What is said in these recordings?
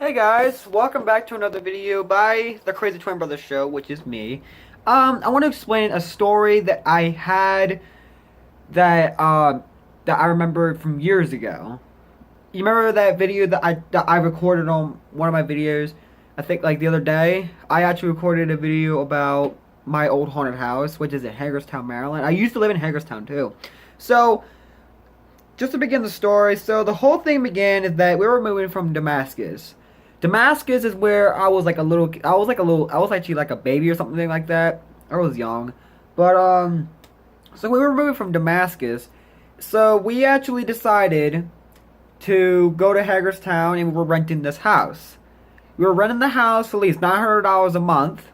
Hey guys, welcome back to another video by the Crazy Twin Brothers Show, which is me. I want to explain a story that I had that I remembered from years ago. You remember that video that I recorded on one of my videos? I think like the other day. I actually recorded a video about my old haunted house, which is in Hagerstown, Maryland. I used to live in Hagerstown too. So, just to begin the story, so the whole thing began is that we were moving from Damascus. Damascus is where I was like a little. I was actually like a baby or something like that. I was young, but so we were moving from Damascus. So we actually decided to go to Hagerstown, and we were renting this house. We were renting the house for at least $900 a month,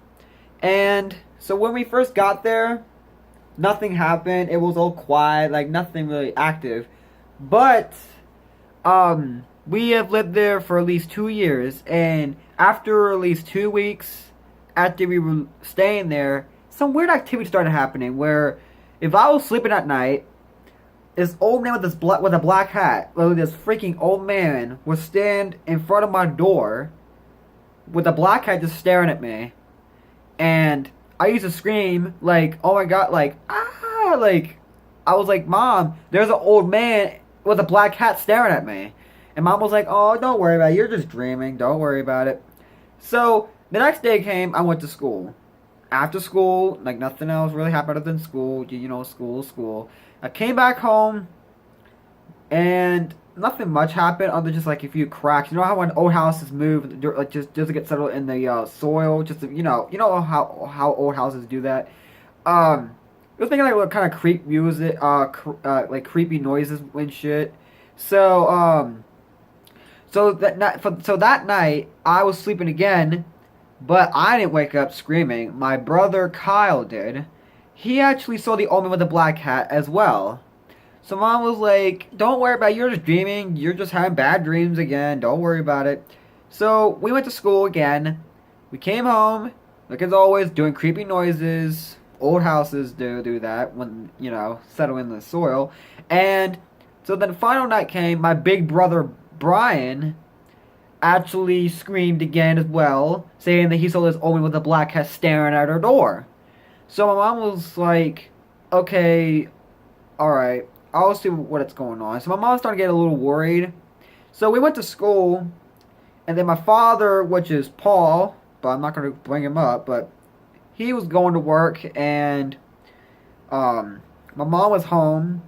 and so when we first got there, nothing happened. It was all quiet, like nothing really active, but we have lived there for at least 2 years, and after at least 2 weeks after we were staying there, some weird activity started happening where if I was sleeping at night, this old man with a black hat, literally this freaking old man, would stand in front of my door with a black hat just staring at me. And I used to scream like, oh my god, like, ah, like, I was like, Mom, there's an old man with a black hat staring at me. And Mom was like, oh, don't worry about it. You're just dreaming. Don't worry about it. So, the next day came, I went to school. After school, like nothing else really happened other than school. You know, school. I came back home, and nothing much happened other than just like a few cracks. You know how when old houses move, like just doesn't get settled in the soil? Just, you know how old houses do that? I was thinking like what kind of creep music, like creepy noises and shit. So that night I was sleeping again, but I didn't wake up screaming. My brother Kyle did. He actually saw the old man with the black hat as well. So Mom was like, "Don't worry about it. You're just dreaming. You're just having bad dreams again. Don't worry about it." So we went to school again. We came home, like as always, doing creepy noises. Old houses do that when, you know, settle in the soil. And so then the final night came. My big brother Brian actually screamed again as well, saying that he saw this old man with a black hat staring at our door. So my mom was like, okay, alright, I'll see what's going on. So my mom started getting a little worried. So we went to school, and then my father, which is Paul, but I'm not going to bring him up, but he was going to work, and my mom was home,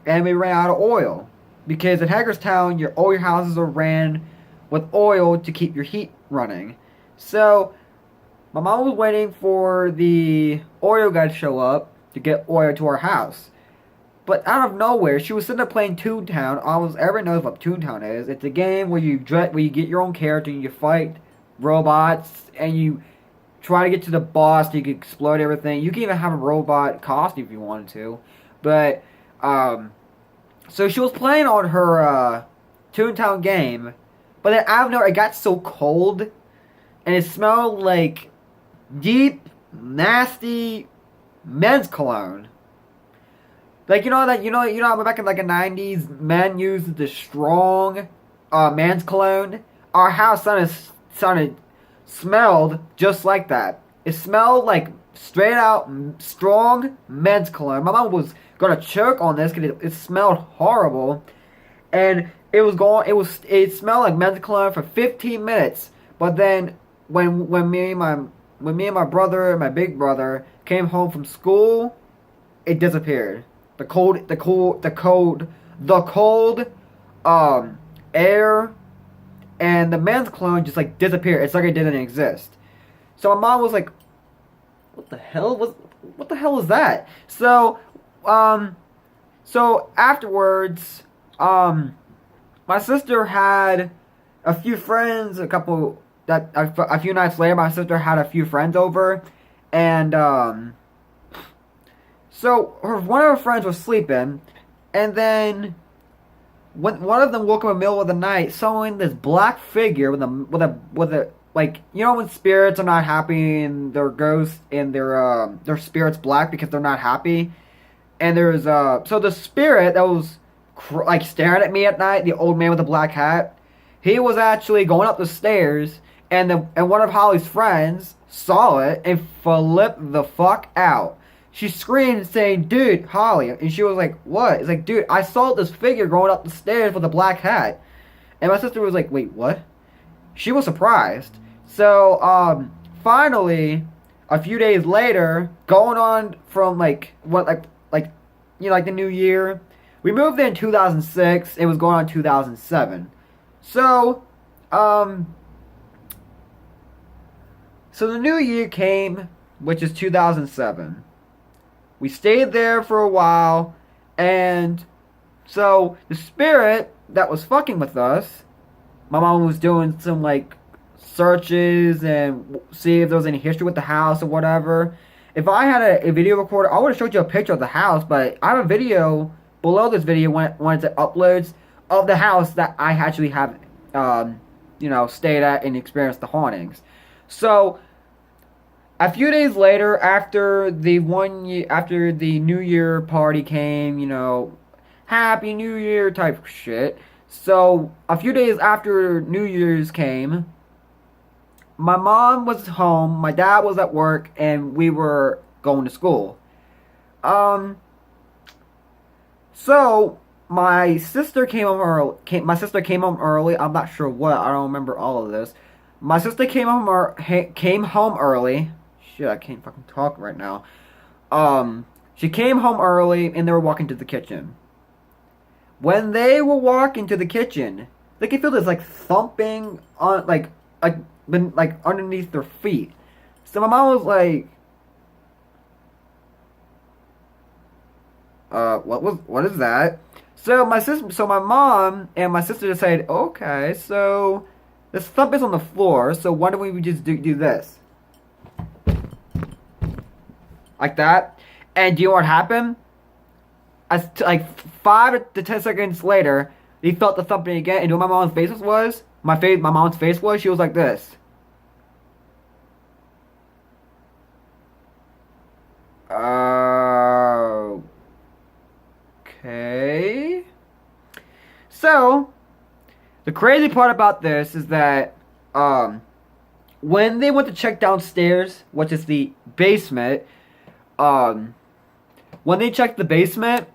and we ran out of oil. Because in Hagerstown, all your houses are ran with oil to keep your heat running. So, my mom was waiting for the oil guy to show up to get oil to our house. But out of nowhere, she was sitting there playing Toontown. Almost everyone knows what Toontown is. It's a game where you get your own character and you fight robots and you try to get to the boss and you can explode everything. You can even have a robot costume if you wanted to. But, so she was playing on her Toontown game, but then out of nowhere it got so cold, and it smelled like deep, nasty men's cologne. Like back in like the '90s, men used the strong men's cologne. Our house smelled just like that. It smelled like straight out strong men's cologne. My mom was gonna choke on this because it smelled horrible, and it smelled like men's cologne for 15 minutes. But then when me and my brother and my big brother came home from school, it disappeared. The cold air and the men's cologne just like disappeared. It's like it didn't exist. So my mom was like, "What the hell is that?" So afterwards, my sister had a few friends. A few nights later, my sister had a few friends over, and so one of her friends was sleeping, and then when one of them woke up in the middle of the night, showing this black figure with a like, you know when spirits are not happy and their ghosts and their spirits black because they're not happy, and there's so the spirit that was like staring at me at night, the old man with the black hat, He was actually going up the stairs, and one of Holly's friends saw it and flipped the fuck out. She screamed saying, "Dude, Holly," and she was like, "What?" It's like, "Dude, I saw this figure going up the stairs with a black hat." And my sister was like, "Wait, what?" She was surprised. So, finally, a few days later, going on from like the new year, we moved in 2006. It was going on 2007. So, so the new year came, which is 2007. We stayed there for a while, and so the spirit that was fucking with us, my mom was doing some like searches and see if there was any history with the house or whatever. If I had a video recorder, I would have showed you a picture of the house, but I have a video below this video when it uploads of the house that I actually have, stayed at and experienced the hauntings. So, a few days later, after the New Year party came, Happy New Year type shit. So, a few days after New Year's came, my mom was home, my dad was at work, and we were going to school. So my sister came home early. My sister came home early. I'm not sure what. I don't remember all of this. My sister came home early. Shit, I can't fucking talk right now. She came home early, and they were walking to the kitchen. When they were walking to the kitchen, they could feel this like thumping on like underneath their feet. So my mom was like, what is that? So my mom and my sister decided, okay, so this thump is on the floor, so why don't we just do this? Like that. And do you know what happened? Like 5 to 10 seconds later, they felt the thumping again, and you know what my mom's face was? My mom's face was, she was like this. Okay. So, the crazy part about this is that, when they went to check downstairs, which is the basement, when they checked the basement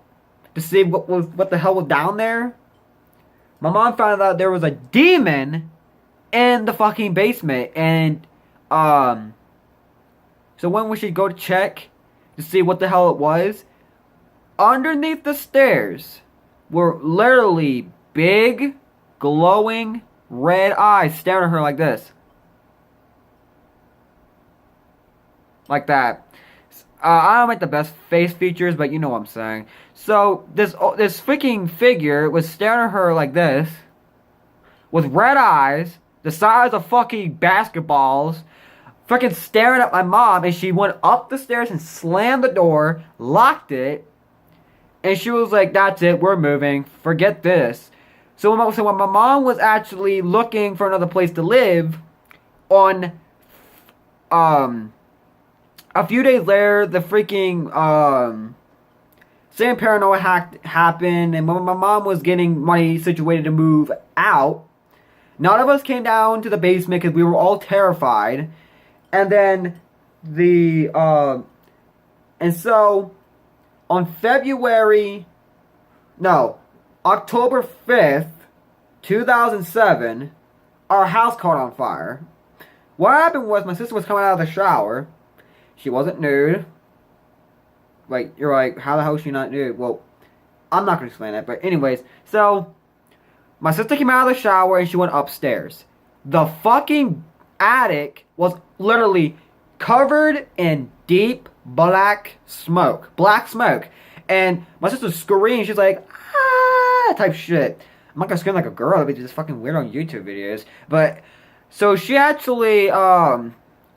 to see what the hell was down there, my mom found out there was a demon in the fucking basement, and, so when we should go to check to see what the hell it was, underneath the stairs were literally big, glowing, red eyes staring at her like this. Like that. I don't make the best face features, but you know what I'm saying. So, this freaking figure was staring at her like this, with red eyes, the size of fucking basketballs, freaking staring at my mom, and she went up the stairs and slammed the door, locked it, and she was like, "That's it, we're moving, forget this." So when my mom was actually looking for another place to live, on, a few days later, the freaking, same paranormal happened, and when my mom was getting money situated to move out, none of us came down to the basement because we were all terrified. And then and so on October 5th, 2007, our house caught on fire. What happened was my sister was coming out of the shower. She wasn't nude. Like, you're like, how the hell is she not nude? Well, I'm not going to explain that. But anyways, so my sister came out of the shower and she went upstairs. The fucking attic was literally covered in deep black smoke. And my sister screamed. She's like, ah, type shit. I'm not going to scream like a girl. It'd be just fucking weird on YouTube videos. But, so she actually,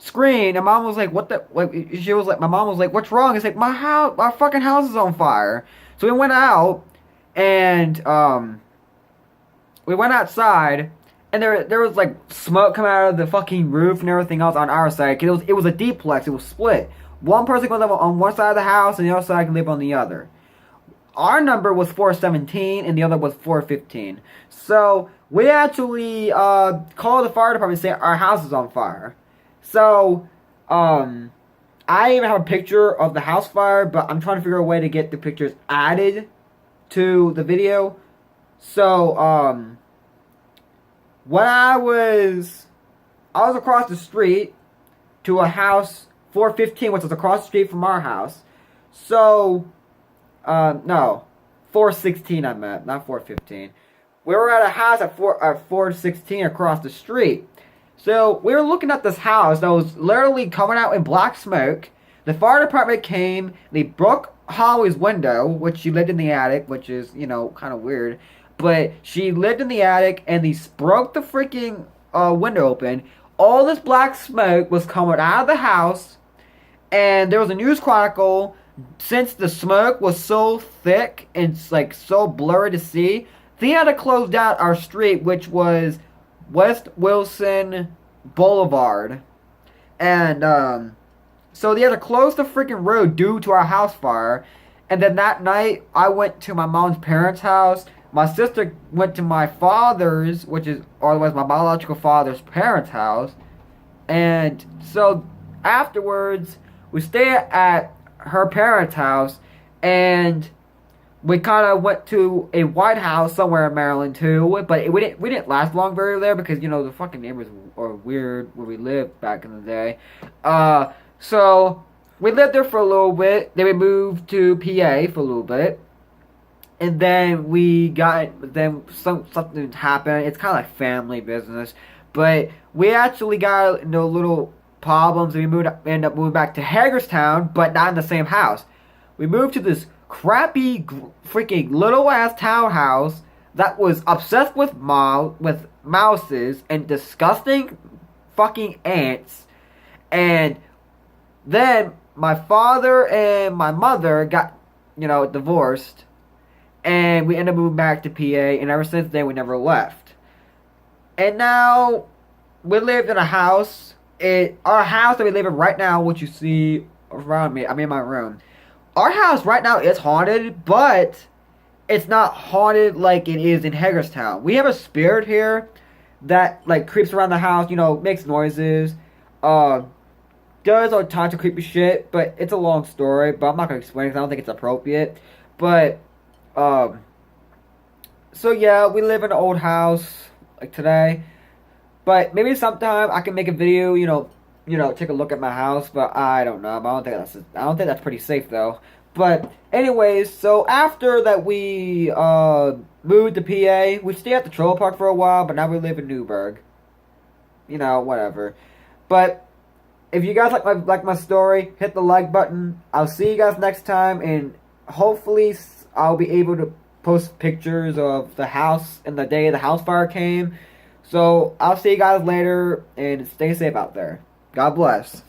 screamed, and mom was like, what the, like, my mom was like, what's wrong? It's like, my fucking house is on fire. So we went out, and, we went outside, and there was like smoke coming out of the fucking roof and everything else on our side, because it was a duplex, it was split. One person could live on one side of the house, and the other side could live on the other. our number was 417 and the other was 415. So we actually called the fire department saying our house is on fire. So I even have a picture of the house fire, but I'm trying to figure out a way to get the pictures added to the video. So when I was across the street to a house 415, which was across the street from our house. So no, 416 I meant, not 415. We were at a house at 416 across the street. So we were looking at this house that was literally coming out in black smoke. The fire department came, they broke Holly's window, which she lived in the attic, which is, you know, kind of weird. But she lived in the attic, and they broke the freaking window open. All this black smoke was coming out of the house, and there was a news chronicle. Since the smoke was so thick and like so blurry to see, they had to close down our street, which was West Wilson Boulevard. And so they had to close the freaking road due to our house fire. And then that night, I went to my mom's parents' house. My sister went to my father's, which is otherwise my biological father's parents' house. And so afterwards, we stayed at her parents' house, and we kind of went to a White House somewhere in Maryland too. But we didn't last long very there because, you know, the fucking neighbors are weird where we lived back in the day. So we lived there for a little bit. Then we moved to PA for a little bit. And then something happened. It's kind of like family business. But we actually got into little problems, and we ended up moving back to Hagerstown, but not in the same house. We moved to this crappy, freaking little-ass townhouse that was obsessed with mouses and disgusting fucking ants. And then my father and my mother got, you know, divorced. And we ended up moving back to PA, and ever since then we never left. And now we lived in a house. Our house that we live in right now, what you see around me, I'm in my room. Our house right now is haunted, but it's not haunted like it is in Hagerstown. We have a spirit here that like creeps around the house, you know, makes noises, does all kinds of creepy shit, but it's a long story, but I'm not gonna explain it because I don't think it's appropriate. But so yeah, we live in an old house like today. But maybe sometime I can make a video, you know, take a look at my house. But I don't know. I don't think that's pretty safe though. But anyways, so after that we moved to PA, we stayed at the trailer park for a while, but now we live in Newburgh. You know, whatever. But if you guys like my story, hit the like button. I'll see you guys next time, and hopefully I'll be able to post pictures of the house and the day the house fire came. So, I'll see you guys later, and stay safe out there. God bless.